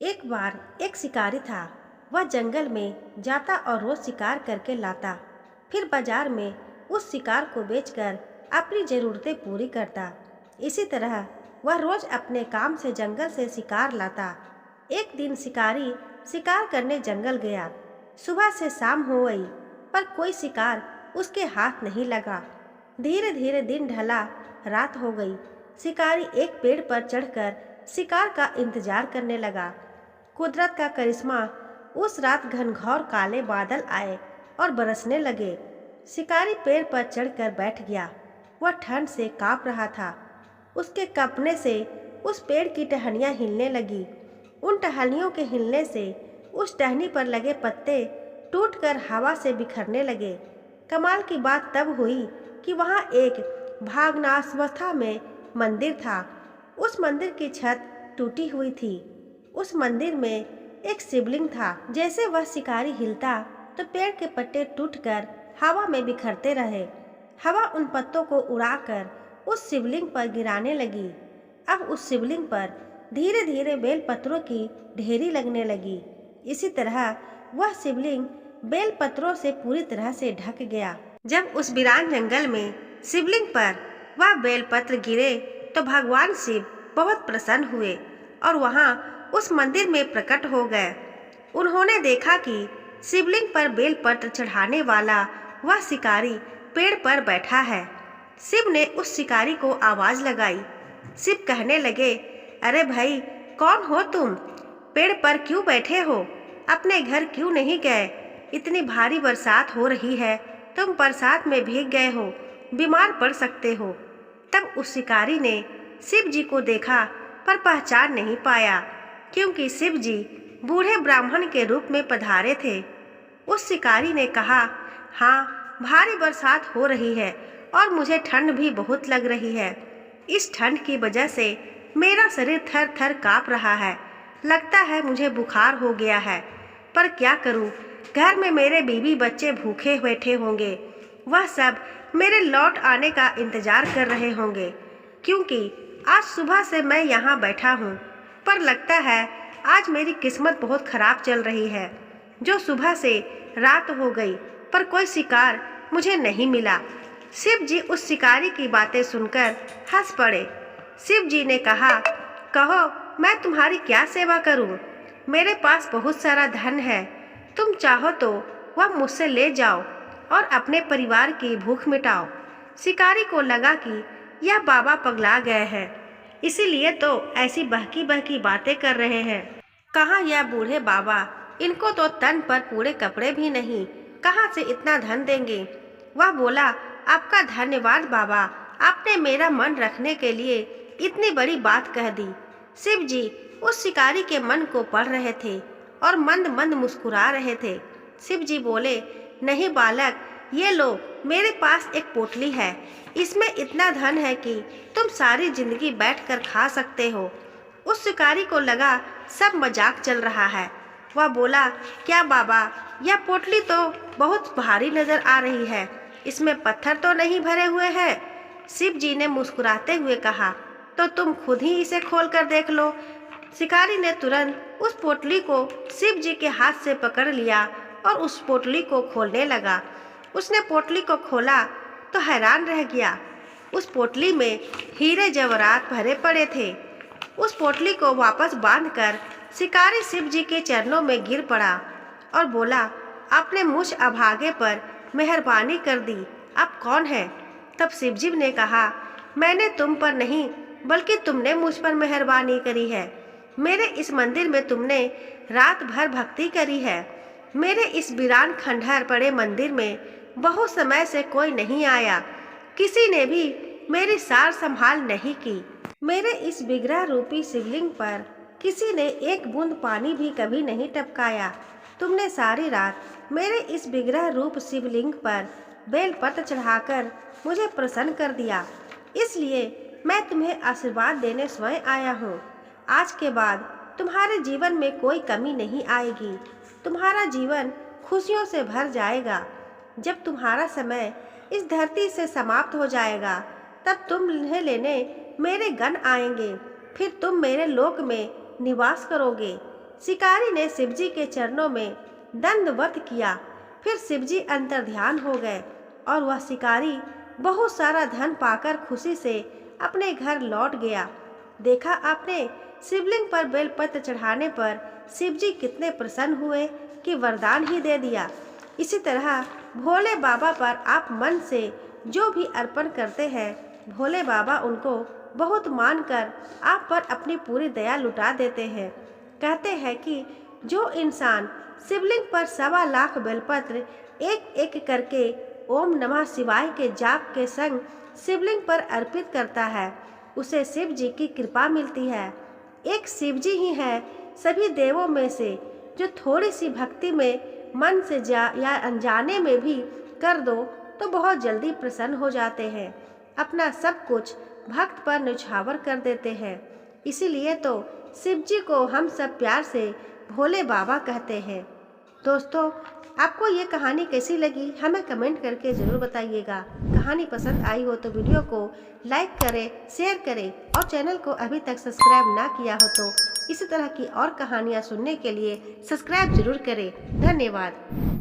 एक बार एक शिकारी था। वह जंगल में जाता और रोज शिकार करके लाता। फिर बाजार में उस शिकार को बेचकर अपनी ज़रूरतें पूरी करता। इसी तरह वह रोज अपने काम से जंगल से शिकार लाता। एक दिन शिकारी शिकार करने जंगल गया। सुबह से शाम हो गई, पर कोई शिकार उसके हाथ नहीं लगा। धीरे धीरे दिन ढला, रात हो गई। शिकारी एक पेड़ पर चढ़कर शिकार का इंतजार करने लगा। कुदरत का करिश्मा, उस रात घनघोर काले बादल आए और बरसने लगे। शिकारी पेड़ पर चढ़कर बैठ गया। वह ठंड से कांप रहा था। उसके कांपने से उस पेड़ की टहनियाँ हिलने लगी। उन टहनियों के हिलने से उस टहनी पर लगे पत्ते टूटकर हवा से बिखरने लगे। कमाल की बात तब हुई कि वहाँ एक भग्नावस्था में मंदिर था। उस मंदिर की छत टूटी हुई थी। उस मंदिर में एक शिवलिंग था। जैसे वह शिकारी हिलता तो पेड़ के पत्ते टूटकर हवा में बिखरते रहे। हवा उन पत्तों को उड़ाकर उस शिवलिंग पर गिराने लगी। अब उस शिवलिंग पर धीरे धीरे बेलपत्रों की ढेरी लगने लगी। इसी तरह वह शिवलिंग बेलपत्रों से पूरी तरह से ढक गया। जब उस वीरान जंगल में शिवलिंग पर वह बेलपत्र गिरे तो भगवान शिव बहुत प्रसन्न हुए और वहाँ उस मंदिर में प्रकट हो गए। उन्होंने देखा कि शिवलिंग पर बेलपत्र चढ़ाने वाला वह शिकारी पेड़ पर बैठा है। शिव ने उस शिकारी को आवाज लगाई। शिव कहने लगे, अरे भाई, कौन हो तुम? पेड़ पर क्यों बैठे हो? अपने घर क्यों नहीं गए? इतनी भारी बरसात हो रही है, तुम बरसात में भीग गए हो, बीमार पड़ सकते हो। तब उस शिकारी ने शिव जी को देखा, पर पहचान नहीं पाया, क्योंकि शिव जी बूढ़े ब्राह्मण के रूप में पधारे थे। उस शिकारी ने कहा, हाँ, भारी बरसात हो रही है और मुझे ठंड भी बहुत लग रही है। इस ठंड की वजह से मेरा शरीर थर थर काँप रहा है। लगता है मुझे बुखार हो गया है, पर क्या करूं? घर में मेरे बीवी बच्चे भूखे बैठे होंगे। वह सब मेरे लौट आने का इंतजार कर रहे होंगे, क्योंकि आज सुबह से मैं यहाँ बैठा हूँ। पर लगता है आज मेरी किस्मत बहुत खराब चल रही है। जो सुबह से रात हो गई, पर कोई शिकार मुझे नहीं मिला। शिव जी उस शिकारी की बातें सुनकर हंस पड़े। शिव जी ने कहा, कहो, मैं तुम्हारी क्या सेवा करूं? मेरे पास बहुत सारा धन है। तुम चाहो तो वह मुझसे ले जाओ और अपने परिवार की भूख मिटाओ। शिकारी को लगा कि यह बाबा पगला गए हैं, इसीलिए तो ऐसी बहकी बहकी बातें कर रहे हैं। कहाँ यह बूढ़े बाबा? इनको तो तन पर पूरे कपड़े भी नहीं, कहाँ से इतना धन देंगे? वह बोला, आपका धन्यवाद बाबा, आपने मेरा मन रखने के लिए इतनी बड़ी बात कह दी। शिव जी उस शिकारी के मन को पढ़ रहे थे और मंद मंद मुस्कुरा रहे थे। शिव जी बोले, नहीं बालक, ये लो, मेरे पास एक पोटली है। इसमें इतना धन है कि तुम सारी जिंदगी बैठकर खा सकते हो। उस शिकारी को लगा सब मजाक चल रहा है। वह बोला, क्या बाबा, यह पोटली तो बहुत भारी नजर आ रही है, इसमें पत्थर तो नहीं भरे हुए हैं? शिव जी ने मुस्कुराते हुए कहा, तो तुम खुद ही इसे खोल कर देख लो। शिकारी ने तुरंत उस पोटली को शिव जी के हाथ से पकड़ लिया और उस पोटली को खोलने लगा। उसने पोटली को खोला तो हैरान रह गया। उस पोटली में हीरे जवाहरात भरे पड़े थे। उस पोटली को वापस बांधकर शिकारी शिव जी के चरणों में गिर पड़ा और बोला, आपने मुझ अभागे पर मेहरबानी कर दी। आप कौन है? तब शिव जी ने कहा, मैंने तुम पर नहीं, बल्कि तुमने मुझ पर मेहरबानी करी है। मेरे इस मंदिर में तुमने रात भर भक्ति करी है। मेरे इस वीरान खंडहर पड़े मंदिर में बहुत समय से कोई नहीं आया। किसी ने भी मेरी सार संभाल नहीं की। मेरे इस विग्रह रूपी शिवलिंग पर किसी ने एक बूंद पानी भी कभी नहीं टपकाया। तुमने सारी रात मेरे इस विग्रह रूप शिवलिंग पर बेलपत्र चढ़ाकर मुझे प्रसन्न कर दिया, इसलिए मैं तुम्हें आशीर्वाद देने स्वयं आया हूँ। आज के बाद तुम्हारे जीवन में कोई कमी नहीं आएगी। तुम्हारा जीवन खुशियों से भर जाएगा। जब तुम्हारा समय इस धरती से समाप्त हो जाएगा, तब तुम इन्हें लेने मेरे गण आएंगे। फिर तुम मेरे लोक में निवास करोगे। शिकारी ने शिवजी के चरणों में दंडवत किया। फिर शिवजी अंतर्ध्यान हो गए और वह शिकारी बहुत सारा धन पाकर खुशी से अपने घर लौट गया। देखा आपने, शिवलिंग पर बेलपत्र चढ़ाने पर शिवजी कितने प्रसन्न हुए कि वरदान ही दे दिया। इसी तरह भोले बाबा पर आप मन से जो भी अर्पण करते हैं, भोले बाबा उनको बहुत मानकर आप पर अपनी पूरी दया लुटा देते हैं। कहते हैं कि जो इंसान शिवलिंग पर 1.25 लाख बेलपत्र एक एक करके ओम नमः शिवाय के जाप के संग शिवलिंग पर अर्पित करता है, उसे शिव जी की कृपा मिलती है। एक शिव जी ही है सभी देवों में से जो थोड़ी सी भक्ति में मन से या अनजाने में भी कर दो तो बहुत जल्दी प्रसन्न हो जाते हैं, अपना सब कुछ भक्त पर न्यौछावर कर देते हैं। इसीलिए तो शिव जी को हम सब प्यार से भोले बाबा कहते हैं। दोस्तों, आपको ये कहानी कैसी लगी हमें कमेंट करके ज़रूर बताइएगा। कहानी पसंद आई हो तो वीडियो को लाइक करें, शेयर करें और चैनल को अभी तक सब्सक्राइब ना किया हो तो इसी तरह की और कहानियाँ सुनने के लिए सब्सक्राइब जरूर करें। धन्यवाद।